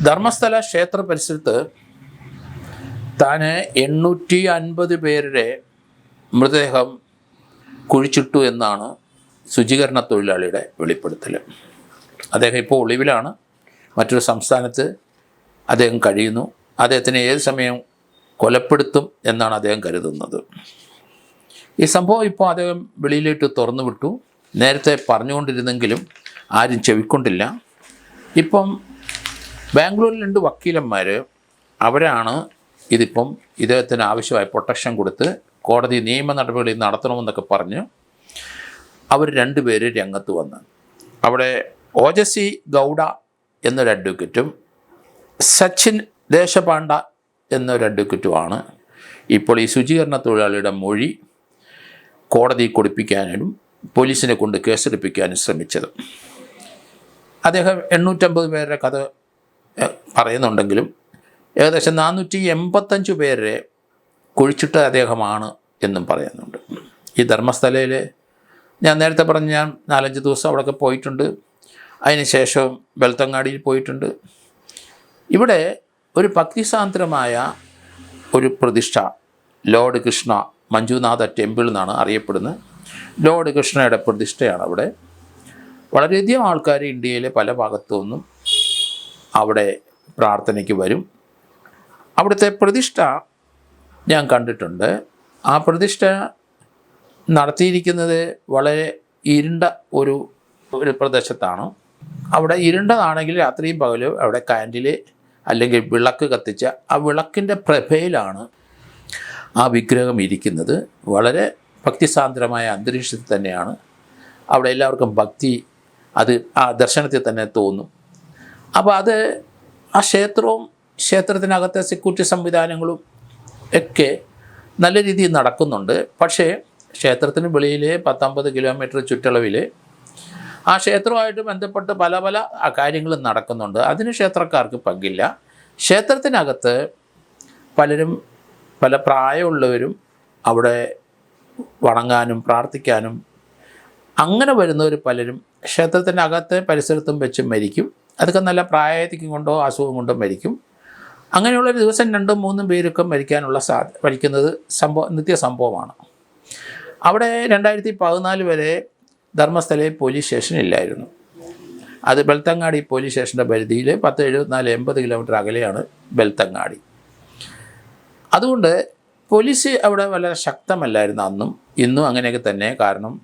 ധർമ്മസ്ഥല ക്ഷേത്ര പരിസരത്ത് താൻ 850 പേരുടെ മൃതദേഹം കുഴിച്ചിട്ടു എന്നാണ് ശുചീകരണ തൊഴിലാളിയുടെ വെളിപ്പെടുത്തൽ. അദ്ദേഹം ഇപ്പോൾ ഒളിവിലാണ്, മറ്റൊരു സംസ്ഥാനത്ത് അദ്ദേഹം കഴിയുന്നു. അദ്ദേഹത്തിനെ ഏത് സമയം കൊലപ്പെടുത്തും എന്നാണ് അദ്ദേഹം കരുതുന്നത്. ഈ സംഭവം ഇപ്പോൾ അദ്ദേഹം വെളിയിലേക്ക് തുറന്നു വിട്ടു. നേരത്തെ പറഞ്ഞുകൊണ്ടിരുന്നെങ്കിലും ആരും ചെവിക്കൊണ്ടില്ല. ഇപ്പം ബാംഗ്ലൂരിൽ 2 വക്കീലന്മാർ അവരാണ് ഇതിപ്പം ഇദ്ദേഹത്തിന് ആവശ്യമായ പ്രൊട്ടക്ഷൻ കൊടുത്ത് കോടതി നിയമ നടപടി നടത്തണമെന്നൊക്കെ പറഞ്ഞ് അവർ 2 പേര് രംഗത്ത് വന്ന് അവിടെ ഓജസി ഗൗഡ എന്നൊരു അഡ്വക്കറ്റും സച്ചിൻ ദേശപാണ്ഡ എന്നൊരു അഡ്വക്കറ്റുമാണ് ഇപ്പോൾ ഈ ശുചീകരണ തൊഴിലാളിയുടെ മൊഴി കോടതി കൊടുപ്പിക്കാനും പോലീസിനെ കൊണ്ട് കേസെടുപ്പിക്കാനും ശ്രമിച്ചത്. അദ്ദേഹം 850 പേരുടെ കഥ പറയുന്നുണ്ടെങ്കിലും ഏകദേശം 485 പേരെ കുഴിച്ചിട്ട അദ്ദേഹമാണ് എന്നും പറയുന്നുണ്ട്. ഈ ധർമ്മസ്ഥലയിൽ ഞാൻ നേരത്തെ പറഞ്ഞ ഞാൻ 4-5 ദിവസം അവിടെയൊക്കെ പോയിട്ടുണ്ട്. അതിനുശേഷം ബെൽത്തങ്ങാടിയിൽ പോയിട്ടുണ്ട്. ഇവിടെ ഒരു ഭക്തിസാന്ദ്രമായ ഒരു പ്രതിഷ്ഠ ലോർഡ് കൃഷ്ണ മഞ്ജുനാഥ ടെമ്പിൾ എന്നാണ് അറിയപ്പെടുന്നത്. ലോർഡ് കൃഷ്ണയുടെ പ്രതിഷ്ഠയാണ് അവിടെ. വളരെയധികം ആൾക്കാർ ഇന്ത്യയിലെ പല ഭാഗത്തു നിന്നും അവിടെ പ്രാർത്ഥനയ്ക്ക് വരും. അവിടുത്തെ പ്രതിഷ്ഠ ഞാൻ കണ്ടിട്ടുണ്ട്. ആ പ്രതിഷ്ഠ നടത്തിയിരിക്കുന്നത് വളരെ ഇരുണ്ട ഒരു പ്രദേശത്താണ്. അവിടെ ഇരുണ്ടതാണെങ്കിൽ രാത്രിയും പകലും അവിടെ കാൻഡിൽ അല്ലെങ്കിൽ വിളക്ക് കത്തിച്ച ആ വിളക്കിൻ്റെ പ്രഭയിലാണ് ആ വിഗ്രഹം ഇരിക്കുന്നത്. വളരെ ഭക്തിസാന്ദ്രമായ അന്തരീക്ഷത്തിൽ തന്നെയാണ്. അവിടെ എല്ലാവർക്കും ഭക്തി അത് ആ ദർശനത്തിൽ തന്നെ തോന്നും. അപ്പോൾ അത് ആ ക്ഷേത്രവും ക്ഷേത്രത്തിനകത്തെ സെക്യൂരിറ്റി സംവിധാനങ്ങളും ഒക്കെ നല്ല രീതിയിൽ നടക്കുന്നുണ്ട്. പക്ഷേ ക്ഷേത്രത്തിന് വെളിയിൽ 10-50 കിലോമീറ്റർ ചുറ്റളവിൽ ആ ക്ഷേത്രവുമായിട്ട് ബന്ധപ്പെട്ട് പല പല കാര്യങ്ങളും നടക്കുന്നുണ്ട്. അതിന് ക്ഷേത്രക്കാർക്ക് പങ്കില്ല. ക്ഷേത്രത്തിനകത്ത് പലരും പല പ്രായമുള്ളവരും അവിടെ വണങ്ങാനും പ്രാർത്ഥിക്കാനും അങ്ങനെ വരുന്നവർ പലരും ക്ഷേത്രത്തിനകത്തെ പരിസരത്തും വെച്ച് മരിക്കും. അതൊക്കെ നല്ല പ്രായത്തിക്കും കൊണ്ടോ അസുഖം കൊണ്ടോ മരിക്കും. അങ്ങനെയുള്ളൊരു ദിവസം 2-3 പേരൊക്കെ മരിക്കുന്നത് നിത്യസംഭവമാണ്. അവിടെ 2014 വരെ ധർമ്മസ്ഥലയിൽ പോലീസ് സ്റ്റേഷൻ ഇല്ലായിരുന്നു. അത് ബെൽത്തങ്ങാടി പോലീസ് സ്റ്റേഷൻ്റെ പരിധിയിൽ 10-74-80 കിലോമീറ്റർ അകലെയാണ് ബെൽത്തങ്ങാടി. അതുകൊണ്ട് പോലീസ് അവിടെ വളരെ ശക്തമല്ലായിരുന്നു അന്നും ഇന്നും അങ്ങനെയൊക്കെ തന്നെ. കാരണം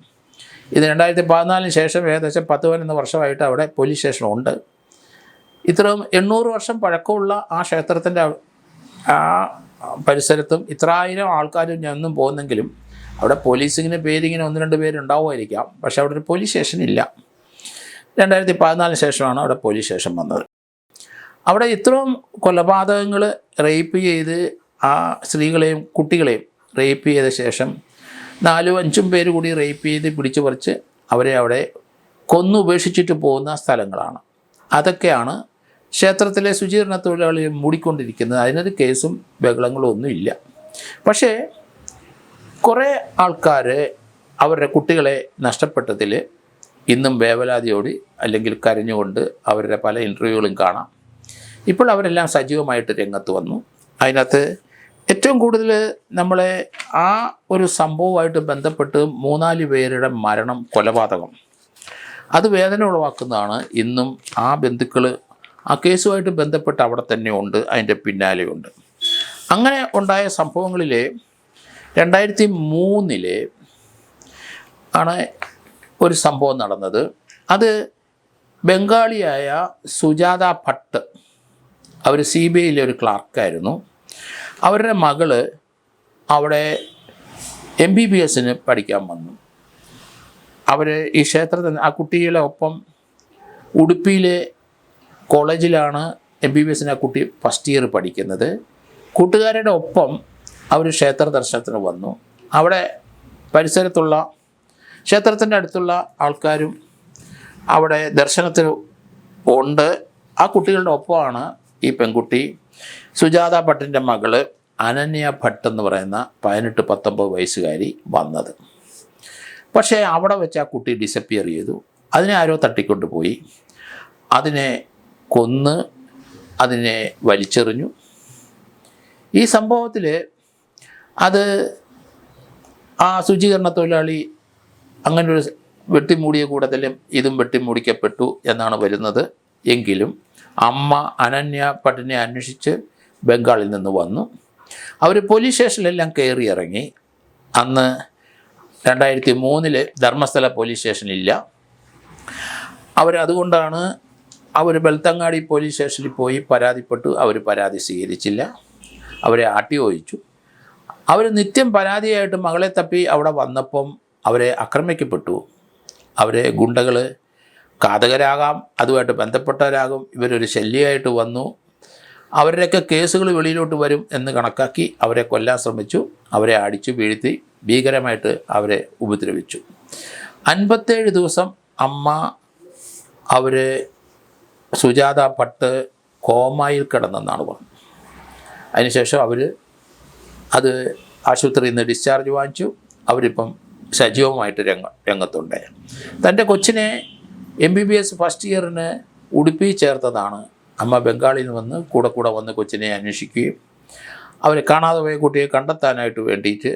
ഇത് 2014 ശേഷം ഏകദേശം 10-11 വർഷമായിട്ട് അവിടെ പോലീസ് സ്റ്റേഷനുണ്ട്. ഇത്രയും 800 വർഷം പഴക്കമുള്ള ആ ക്ഷേത്രത്തിൻ്റെ ആ പരിസരത്തും ഇത്രായിരം ആൾക്കാരും ഞാനൊന്നും പോകുന്നെങ്കിലും അവിടെ പോലീസിങ്ങനെ പേരിങ്ങനെ 1-2 പേരുണ്ടാവുമായിരിക്കാം. പക്ഷേ അവിടെ ഒരു പോലീസ് സ്റ്റേഷൻ ഇല്ല. 2014 ശേഷമാണ് അവിടെ പോലീസ് സ്റ്റേഷൻ വന്നത്. അവിടെ ഇത്രയും കൊലപാതകങ്ങൾ റേപ്പ് ചെയ്ത് ആ സ്ത്രീകളെയും കുട്ടികളെയും റേപ്പ് ചെയ്ത ശേഷം 4-5 പേര് കൂടി റേപ്പ് ചെയ്ത് പിടിച്ചു പറിച്ച് അവരെ അവിടെ കൊന്നുപേക്ഷിച്ചിട്ട് പോകുന്ന സ്ഥലങ്ങളാണ്. അതൊക്കെയാണ് ക്ഷേത്രത്തിലെ ശുചീകരണ തൊഴിലാളികൾ മൂടിക്കൊണ്ടിരിക്കുന്നത്. അതിനൊരു കേസും ബഹളങ്ങളും ഒന്നുമില്ല. പക്ഷേ കുറേ ആൾക്കാർ അവരുടെ കുട്ടികളെ നഷ്ടപ്പെട്ടതിൽ ഇന്നും വേവലാതിയോട് അല്ലെങ്കിൽ കരഞ്ഞുകൊണ്ട് അവരുടെ പല ഇൻ്റർവ്യൂകളും കാണാം. ഇപ്പോൾ അവരെല്ലാം സജീവമായിട്ട് രംഗത്ത് വന്നു. അതിനകത്ത് ഏറ്റവും കൂടുതൽ നമ്മളെ ആ ഒരു സംഭവമായിട്ട് ബന്ധപ്പെട്ട് 3-4 പേരുടെ മരണം, കൊലപാതകം, അത് വേദന ഉളവാക്കുന്നതാണ്. ഇന്നും ആ ബന്ധുക്കൾ ആ കേസുമായിട്ട് ബന്ധപ്പെട്ട് അവിടെ തന്നെ ഉണ്ട്, അതിൻ്റെ പിന്നാലെയുണ്ട്. അങ്ങനെ ഉണ്ടായ സംഭവങ്ങളിൽ 2003 ആണ് ഒരു സംഭവം നടന്നത്. അത് ബംഗാളിയായ സുജാത ഭട്ട്, അവർ CBIയിലെ ഒരു ക്ലാർക്കായിരുന്നു. അവരുടെ മകള് അവിടെ MBBSന് പഠിക്കാൻ വന്നു. അവർ ഈ ക്ഷേത്രത്തിൽ ആ കുട്ടികളെ ഒപ്പം ഉടുപ്പിയിലെ കോളേജിലാണ് MBBSന് ആ കുട്ടി ഫസ്റ്റ് ഇയർ പഠിക്കുന്നത്. കൂട്ടുകാരുടെ ഒപ്പം അവർ ക്ഷേത്ര ദർശനത്തിന് വന്നു. അവിടെ പരിസരത്തുള്ള ക്ഷേത്രത്തിൻ്റെ അടുത്തുള്ള ആൾക്കാരും അവിടെ ദർശനത്തിന് ഉണ്ട്. ആ കുട്ടികളുടെ ഒപ്പമാണ് ഈ പെൺകുട്ടി സുജാത ഭട്ടിൻ്റെ മകള് അനന്യ ഭട്ട് എന്ന് പറയുന്ന 18-19 വയസ്സുകാരി വന്നത്. പക്ഷേ അവിടെ വെച്ച് ആ കുട്ടി ഡിസപ്പിയർ ചെയ്തു. അതിനെ ആരോ തട്ടിക്കൊണ്ടുപോയി. അതിനെ കൊന്ന് അതിനെ വലിച്ചെറിഞ്ഞു. ഈ സംഭവത്തിൽ അത് ആ ശുചീകരണ തൊഴിലാളി അങ്ങനൊരു വെട്ടിമൂടിയ കൂട്ടത്തിലും ഇതും വെട്ടിമൂടിക്കപ്പെട്ടു എന്നാണ് വരുന്നത്. എങ്കിലും അമ്മ അനന്യ പട്ടിനെ അന്വേഷിച്ച് ബംഗാളിൽ നിന്ന് വന്നു. അവർ പോലീസ് സ്റ്റേഷനിലെല്ലാം കയറി ഇറങ്ങി. അന്ന് 2003 ധർമ്മസ്ഥല പോലീസ് സ്റ്റേഷനില്ല. അതുകൊണ്ടാണ് അവർ ബെൽത്തങ്ങാടി പോലീസ് സ്റ്റേഷനിൽ പോയി പരാതിപ്പെട്ടു. അവർ പരാതി സ്വീകരിച്ചില്ല. അവരെ ആട്ടി ഓടിച്ചു. അവർ നിത്യം പരാതിയായിട്ട് മകളെ തപ്പി അവിടെ വന്നപ്പം അവരെ ആക്രമിക്കപ്പെട്ടു. അവരെ ഗുണ്ടകൾ ഘാതകരാകാം, അതുമായിട്ട് ബന്ധപ്പെട്ടവരാകും, ഇവരൊരു ശല്യമായിട്ട് വന്നു. അവരുടെയൊക്കെ കേസുകൾ വെളിയിലോട്ട് വരും എന്ന് കണക്കാക്കി അവരെ കൊല്ലാൻ ശ്രമിച്ചു. അവരെ അടിച്ചു വീഴ്ത്തി ഭീകരമായിട്ട് അവരെ ഉപദ്രവിച്ചു. 57 ദിവസം അമ്മ സുജാത ഭട്ട് കോമായിൽ കിടന്നെന്നാണ് പറഞ്ഞത്. അതിനുശേഷം അത് ആശുപത്രിയിൽ നിന്ന് ഡിസ്ചാർജ് വാങ്ങിച്ചു. അവരിപ്പം സജീവമായിട്ട് രംഗത്തുണ്ട്. തൻ്റെ കൊച്ചിനെ MBBS ഫസ്റ്റ് ഇയറിന് ഉടുപ്പി ചേർത്തതാണ്. അമ്മ ബംഗാളിൽ നിന്ന് വന്ന് കൂടെ വന്ന് കൊച്ചിനെ അന്വേഷിക്കുകയും അവരെ കാണാതെ പോയ കുട്ടിയെ കണ്ടെത്താനായിട്ട് വേണ്ടിയിട്ട്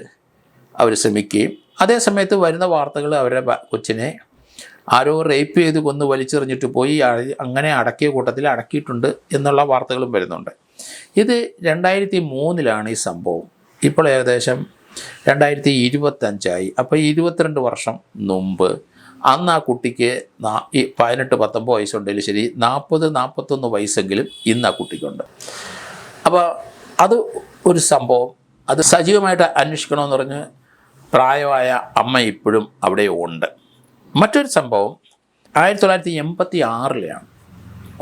അവർ ശ്രമിക്കുകയും അതേസമയത്ത് വരുന്ന വാർത്തകൾ അവരുടെ കൊച്ചിനെ ആരോ റേപ്പ് ചെയ്ത് കൊന്ന് വലിച്ചെറിഞ്ഞിട്ട് പോയി, അങ്ങനെ അടക്കിയ കൂട്ടത്തിൽ അടക്കിയിട്ടുണ്ട് എന്നുള്ള വാർത്തകളും വരുന്നുണ്ട്. ഇത് 2003 ഈ സംഭവം. ഇപ്പോൾ ഏകദേശം 2025 അപ്പോൾ 22 വർഷം മുമ്പ് അന്ന് ആ കുട്ടിക്ക് 18-19 വയസ്സുണ്ടെങ്കിലും ശരി, 40-41 വയസ്സെങ്കിലും ഇന്ന് ആ കുട്ടിക്കുണ്ട്. അപ്പോൾ അത് ഒരു സംഭവം. അത് സജീവമായിട്ട് അന്വേഷിക്കണമെന്ന് പറഞ്ഞ് പ്രായമായ അമ്മ ഇപ്പോഴും അവിടെ ഉണ്ട്. മറ്റൊരു സംഭവം 1986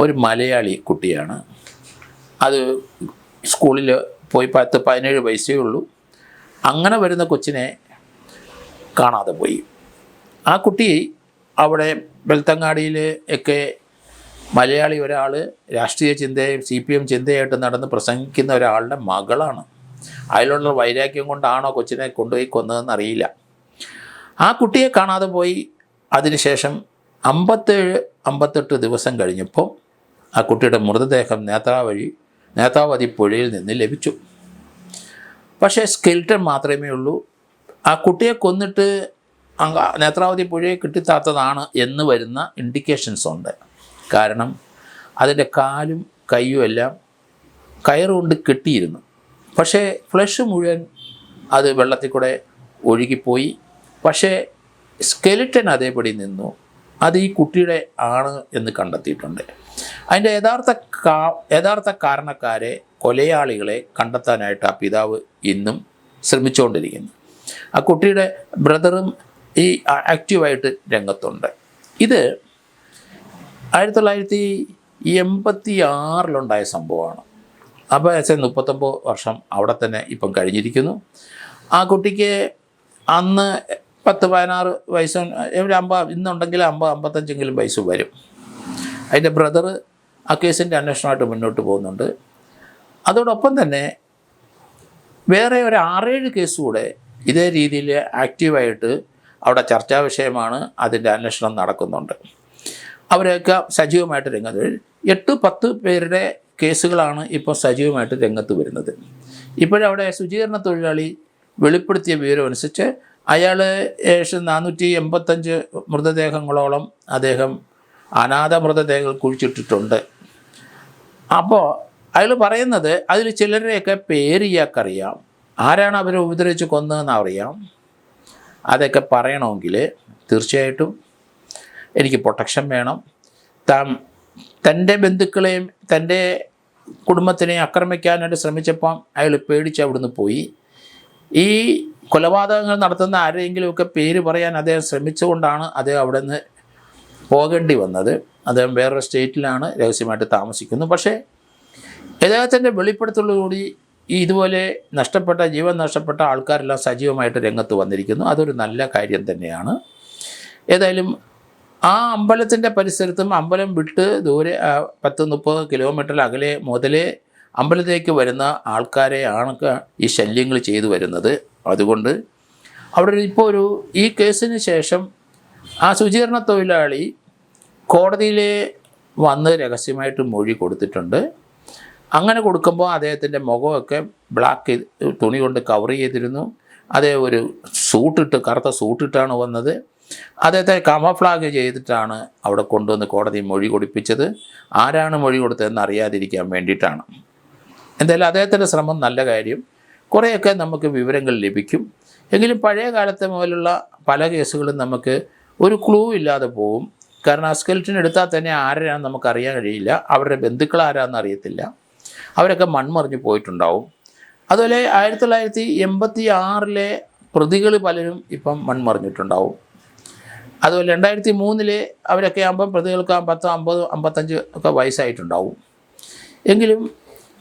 ഒരു മലയാളി കുട്ടിയാണ്. അത് സ്കൂളിൽ പോയി 10-17 വയസ്സേ ഉള്ളൂ. അങ്ങനെ വരുന്ന കൊച്ചിനെ കാണാതെ പോയി. ആ കുട്ടി അവിടെ ബെൽത്തങ്ങാടിയിൽ ഒക്കെ മലയാളി ഒരാൾ രാഷ്ട്രീയ ചിന്തയും CPM ചിന്തയായിട്ട് നടന്ന് പ്രസംഗിക്കുന്ന ഒരാളുടെ മകളാണ്. അതിലുള്ള വൈരാഗ്യം കൊണ്ടാണോ കൊച്ചിനെ കൊണ്ടുപോയി കൊന്നതെന്ന് അറിയില്ല. ആ കുട്ടിയെ കാണാതെ പോയി. അതിനുശേഷം 57-58 ദിവസം കഴിഞ്ഞപ്പോൾ ആ കുട്ടിയുടെ മൃതദേഹം നേത്രാവതി പുഴയിൽ നിന്ന് ലഭിച്ചു. പക്ഷേ സ്കെൽറ്റൻ മാത്രമേ ഉള്ളൂ. ആ കുട്ടിയെ കൊന്നിട്ട് നേത്രാവതി പുഴയെ കിട്ടിത്താത്തതാണ് എന്ന് വരുന്ന ഇൻഡിക്കേഷൻസ് ഉണ്ട്. കാരണം അതിൻ്റെ കാലും കൈയും എല്ലാം കയറുകൊണ്ട് കെട്ടിയിരുന്നു. പക്ഷേ ഫ്ലഷ് മുഴുവൻ അത് വെള്ളത്തിൽ കൂടെ ഒഴുകിപ്പോയി. പക്ഷേ സ്കെലിറ്റൻ അതേപടി നിന്നു. അത് ഈ കുട്ടിയുടെ ആണ് എന്ന് കണ്ടെത്തിയിട്ടുണ്ട്. അതിൻ്റെ യഥാർത്ഥ കാരണക്കാരെ, കൊലയാളികളെ കണ്ടെത്താനായിട്ട് ആ പിതാവ് ഇന്നും ശ്രമിച്ചുകൊണ്ടിരിക്കുന്നു. ആ കുട്ടിയുടെ ബ്രദറും ഈ ആക്റ്റീവായിട്ട് രംഗത്തുണ്ട്. ഇത് 1986 സംഭവമാണ്. അപ്പോൾ 39 വർഷം അവിടെ തന്നെ ഇപ്പം കഴിഞ്ഞിരിക്കുന്നു. ആ കുട്ടിക്ക് അന്ന് 10-16 വയസ്സും ഇന്നുണ്ടെങ്കിൽ 50-55 വയസ്സ് വരും. അതിൻ്റെ ബ്രദർ ആ കേസിൻ്റെ അന്വേഷണമായിട്ട് മുന്നോട്ട് പോകുന്നുണ്ട്. അതോടൊപ്പം തന്നെ വേറെ ഒരു 6-7 കേസ് കൂടെ ഇതേ രീതിയിൽ ആക്റ്റീവായിട്ട് അവിടെ ചർച്ചാ വിഷയമാണ്. അതിൻ്റെ അന്വേഷണം നടക്കുന്നുണ്ട്. അവരെയൊക്കെ സജീവമായിട്ട് രംഗത്ത് 8-10 പേരുടെ കേസുകളാണ് ഇപ്പോൾ സജീവമായിട്ട് രംഗത്ത് വരുന്നത്. ഇപ്പോഴവിടെ ശുചീകരണ തൊഴിലാളി വെളിപ്പെടുത്തിയ വിവരം അനുസരിച്ച് അയാൾ 485 മൃതദേഹങ്ങളോളം അദ്ദേഹം അനാഥ മൃതദേഹങ്ങൾ കുഴിച്ചിട്ടിട്ടുണ്ട്. അപ്പോൾ അയാൾ പറയുന്നത് അതിൽ ചിലരെയൊക്കെ പേര് ഇയാൾക്കറിയാം, ആരാണ് അവരെ ഉപദ്രവിച്ച് കൊന്നതെന്ന് അറിയാം. അതൊക്കെ പറയണമെങ്കിൽ തീർച്ചയായിട്ടും എനിക്ക് പ്രൊട്ടക്ഷൻ വേണം. തൻ്റെ ബന്ധുക്കളെയും തൻ്റെ കുടുംബത്തിനെയും ആക്രമിക്കാനായിട്ട് ശ്രമിച്ചപ്പം അയാൾ പേടിച്ച് അവിടുന്ന് പോയി. ഈ കൊലപാതകങ്ങൾ നടത്തുന്ന ആരെങ്കിലുമൊക്കെ പേര് പറയാൻ അദ്ദേഹം ശ്രമിച്ചുകൊണ്ടാണ് അദ്ദേഹം അവിടെ നിന്ന് പോകേണ്ടി വന്നത്. അദ്ദേഹം വേറൊരു സ്റ്റേറ്റിലാണ് രഹസ്യമായിട്ട് താമസിക്കുന്നു. പക്ഷേ അദ്ദേഹത്തിൻ്റെ വെളിപ്പെടുത്തലോടുകൂടി ഇതുപോലെ ജീവൻ നഷ്ടപ്പെട്ട ആൾക്കാരെല്ലാം സജീവമായിട്ട് രംഗത്ത് വന്നിരിക്കുന്നു. അതൊരു നല്ല കാര്യം തന്നെയാണ്. ഏതായാലും ആ അമ്പലത്തിൻ്റെ പരിസരത്തും അമ്പലം വിട്ട് ദൂരെ 10-30 കിലോമീറ്റർ അകലെ മുതലേ അമ്പലത്തിലേക്ക് വരുന്ന ആൾക്കാരെയാണ് ഈ ശല്യങ്ങൾ ചെയ്തു വരുന്നത്. അതുകൊണ്ട് അവിടെ ഇപ്പോൾ ഈ കേസിന് ശേഷം ആ ശുചീകരണ തൊഴിലാളി കോടതിയിൽ വന്ന് രഹസ്യമായിട്ട് മൊഴി കൊടുത്തിട്ടുണ്ട്. അങ്ങനെ കൊടുക്കുമ്പോൾ അദ്ദേഹത്തിൻ്റെ മുഖമൊക്കെ ബ്ലാക്ക് തുണി കൊണ്ട് കവർ ചെയ്തിരുന്നു. അതേ ഒരു കറുത്ത സൂട്ടിട്ടാണ് വന്നത്. അദ്ദേഹത്തെ കാമഫ്ലാഗ് ചെയ്തിട്ടാണ് അവിടെ കൊണ്ടുവന്ന് കോടതി മൊഴി കൊടുപ്പിച്ചത്. ആരാണ് മൊഴി കൊടുത്തതെന്ന് അറിയാതിരിക്കാൻ വേണ്ടിയിട്ടാണ്. എന്തായാലും അദ്ദേഹത്തിൻ്റെ ശ്രമം നല്ല കാര്യം. കുറേയൊക്കെ നമുക്ക് വിവരങ്ങൾ ലഭിക്കും. എങ്കിലും പഴയ കാലത്തെ മുതലുള്ള പല കേസുകളും നമുക്ക് ഒരു ക്ലൂ ഇല്ലാതെ പോവും. കാരണം ആ സ്കെൽറ്റൻ എടുത്താൽ തന്നെ ആരാണെന്ന് നമുക്കറിയാൻ കഴിയില്ല. അവരുടെ ബന്ധുക്കൾ ആരാണെന്ന് അറിയത്തില്ല. അവരൊക്കെ മൺമറിഞ്ഞ് പോയിട്ടുണ്ടാവും. അതുപോലെ 1986 പ്രതികൾ പലരും ഇപ്പം മൺമറിഞ്ഞിട്ടുണ്ടാവും. അതുപോലെ 2003 അവരൊക്കെ ആകുമ്പം പ്രതികൾക്ക് 10, 50, 55 ഒക്കെ വയസ്സായിട്ടുണ്ടാവും. എങ്കിലും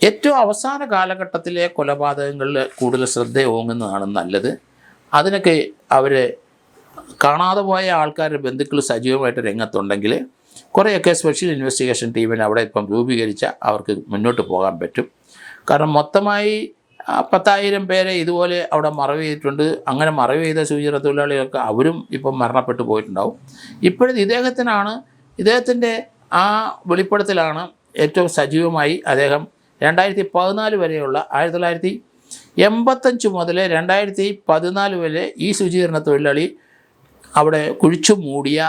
ഏറ്റവും അവസാന കാലഘട്ടത്തിലെ കൊലപാതകങ്ങളിൽ കൂടുതൽ ശ്രദ്ധ ഓങ്ങുന്നതാണ് നല്ലത്. അതിനൊക്കെ അവർ കാണാതെ പോയ ആൾക്കാരുടെ ബന്ധുക്കൾ സജീവമായിട്ട് രംഗത്തുണ്ടെങ്കിൽ കുറേയൊക്കെ സ്പെഷ്യൽ ഇൻവെസ്റ്റിഗേഷൻ ടീമിനെ അവിടെ ഇപ്പം രൂപീകരിച്ച അവർക്ക് മുന്നോട്ട് പോകാൻ പറ്റും. കാരണം മൊത്തമായി 10,000 പേരെ ഇതുപോലെ അവിടെ മറവ് ചെയ്തിട്ടുണ്ട്. അങ്ങനെ മറവ് ചെയ്ത ശുചീകരണ തൊഴിലാളികളൊക്കെ അവരും ഇപ്പം മരണപ്പെട്ടു പോയിട്ടുണ്ടാവും. ഇപ്പോഴും ഇദ്ദേഹത്തിൻ്റെ ആ വെളിപ്പെടുത്തലാണ് ഏറ്റവും സജീവമായി അദ്ദേഹം 2014 വരെയുള്ള 1985 മുതൽ 2014 വരെ ഈ ശുചീകരണ തൊഴിലാളി അവിടെ കുഴിച്ചു മൂടിയ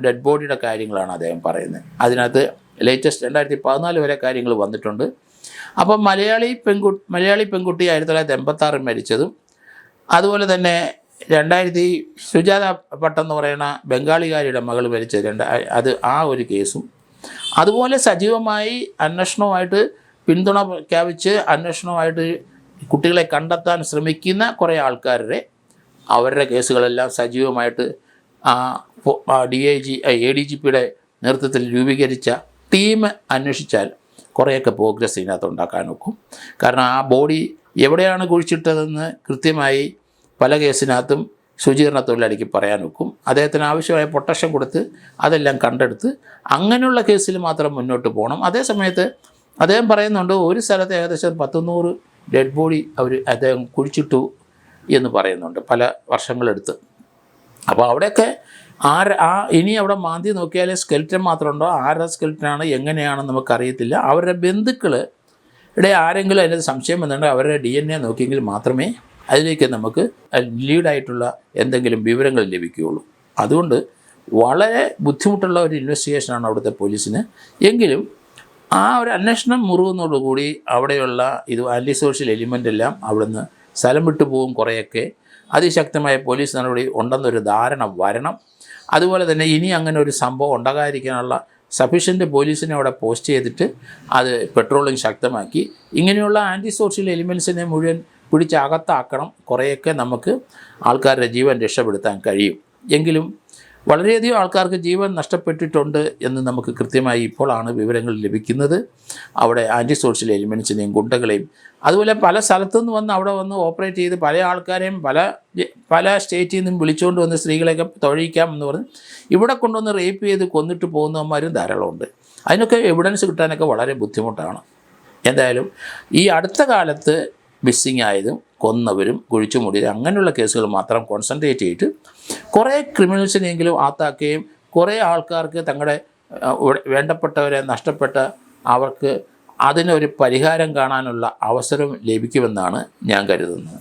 ഡെഡ് ബോഡിയുടെ കാര്യങ്ങളാണ് അദ്ദേഹം പറയുന്നത്. അതിനകത്ത് ലേറ്റസ്റ്റ് 2014 വരെ കാര്യങ്ങൾ വന്നിട്ടുണ്ട്. അപ്പം മലയാളി പെൺകുട്ടി 1986 മരിച്ചതും, അതുപോലെ തന്നെ സുജാത ഭട്ട് എന്ന് പറയുന്ന ബംഗാളികാരിയുടെ മകൾ മരിച്ചത് അത് ആ ഒരു കേസും, അതുപോലെ സജീവമായി അന്വേഷണവുമായിട്ട് പിന്തുണ പ്രഖ്യാപിച്ച് അന്വേഷണവുമായിട്ട് കുട്ടികളെ കണ്ടെത്താൻ ശ്രമിക്കുന്ന കുറേ ആൾക്കാരുടെ അവരുടെ കേസുകളെല്ലാം സജീവമായിട്ട് ADGPയുടെ നേതൃത്വത്തിൽ രൂപീകരിച്ച ടീം അന്വേഷിച്ചാൽ കുറേയൊക്കെ പ്രോഗ്രസ് ഇതിനകത്ത് ഉണ്ടാക്കാൻ നോക്കും. കാരണം ആ ബോഡി എവിടെയാണ് കുഴിച്ചിട്ടതെന്ന് കൃത്യമായി പല കേസിനകത്തും ശുചീകരണ തൊഴിലാളിക്ക് പറയാൻ നോക്കും. അദ്ദേഹത്തിന് ആവശ്യമായ പ്രൊട്ടക്ഷൻ കൊടുത്ത് അതെല്ലാം കണ്ടെടുത്ത് അങ്ങനെയുള്ള കേസിൽ മാത്രം മുന്നോട്ട് പോകണം. അതേസമയത്ത് അദ്ദേഹം പറയുന്നുണ്ട് ഒരു സ്ഥലത്ത് ഏകദേശം 100 ഡെഡ് ബോഡി അദ്ദേഹം കുഴിച്ചിട്ടു എന്ന് പറയുന്നുണ്ട് പല വർഷങ്ങളെടുത്ത്. അപ്പോൾ അവിടെയൊക്കെ ഇനി അവിടെ മാന്തി നോക്കിയാൽ സ്കെൽറ്റൻ മാത്രമുണ്ടോ, ആരുടെ സ്കെൽറ്റനാണ് എങ്ങനെയാണെന്ന് നമുക്കറിയത്തില്ല. അവരുടെ ബന്ധുക്കളുടെ ആരെങ്കിലും അതിനകത്ത് സംശയം വന്നിട്ടുണ്ടെങ്കിൽ അവരുടെ DNA നോക്കിയെങ്കിൽ മാത്രമേ അതിലേക്ക് നമുക്ക് ലീഡായിട്ടുള്ള എന്തെങ്കിലും വിവരങ്ങൾ ലഭിക്കുകയുള്ളൂ. അതുകൊണ്ട് വളരെ ബുദ്ധിമുട്ടുള്ള ഒരു ഇൻവെസ്റ്റിഗേഷനാണ് അവിടുത്തെ പോലീസിന്. എങ്കിലും ആ ഒരു അന്വേഷണം മുറുകുന്നതോടുകൂടി അവിടെയുള്ള ആൻറ്റി സോഷ്യൽ എലിമെൻ്റ് എല്ലാം അവിടുന്ന് സ്ഥലം വിട്ടു പോകും. കുറേയൊക്കെ അതിശക്തമായ പോലീസ് നടപടി ഉണ്ടെന്നൊരു ധാരണ വരണം. അതുപോലെ തന്നെ ഇനി അങ്ങനെ ഒരു സംഭവം ഉണ്ടാകാതിരിക്കാനുള്ള സഫീഷ്യൻ്റ് പോലീസിനെ അവിടെ പോസ്റ്റ് ചെയ്തിട്ട് അത് പെട്രോളിംഗ് ശക്തമാക്കി ഇങ്ങനെയുള്ള ആൻറ്റി സോഷ്യൽ എലിമെൻസിനെ മുഴുവൻ പിടിച്ചകത്താക്കണം. കുറേയൊക്കെ നമുക്ക് ആൾക്കാരുടെ ജീവൻ രക്ഷപ്പെടുത്താൻ കഴിയും. എങ്കിലും വളരെയധികം ആൾക്കാർക്ക് ജീവൻ നഷ്ടപ്പെട്ടിട്ടുണ്ട് എന്ന് നമുക്ക് കൃത്യമായി ഇപ്പോഴാണ് വിവരങ്ങൾ ലഭിക്കുന്നത്. അവിടെ ആൻറ്റി സോഷ്യൽ എലിമെൻസിനെയും ഗുണ്ടകളെയും അതുപോലെ പല സ്ഥലത്തുനിന്ന് വന്ന് അവിടെ വന്ന് ഓപ്പറേറ്റ് ചെയ്ത് പല ആൾക്കാരെയും പല സ്റ്റേറ്റിൽ നിന്നും വിളിച്ചുകൊണ്ട് വന്ന് സ്ത്രീകളെയൊക്കെ തൊഴിയിക്കാമെന്ന് പറഞ്ഞ് ഇവിടെ കൊണ്ടുവന്ന് റേപ്പ് ചെയ്ത് കൊന്നിട്ട് പോകുന്നവന്മാരും ധാരാളമുണ്ട്. അതിനൊക്കെ എവിഡൻസ് കിട്ടാനൊക്കെ വളരെ ബുദ്ധിമുട്ടാണ്. എന്തായാലും ഈ അടുത്ത കാലത്ത് മിസ്സിങ് ആയതും കൊന്നവരും കുഴിച്ചു മൂടിയതും അങ്ങനെയുള്ള കേസുകൾ മാത്രം കോൺസെൻട്രേറ്റ് ചെയ്തിട്ട് കുറേ ക്രിമിനൽസിനെങ്കിലും ആത്താക്കുകയും കുറേ ആൾക്കാർക്ക് തങ്ങളുടെ വേണ്ടപ്പെട്ടവരെ നഷ്ടപ്പെട്ട അവർക്ക് അതിനൊരു പരിഹാരം കാണാനുള്ള അവസരം ലഭിക്കുമെന്നാണ് ഞാൻ കരുതുന്നത്.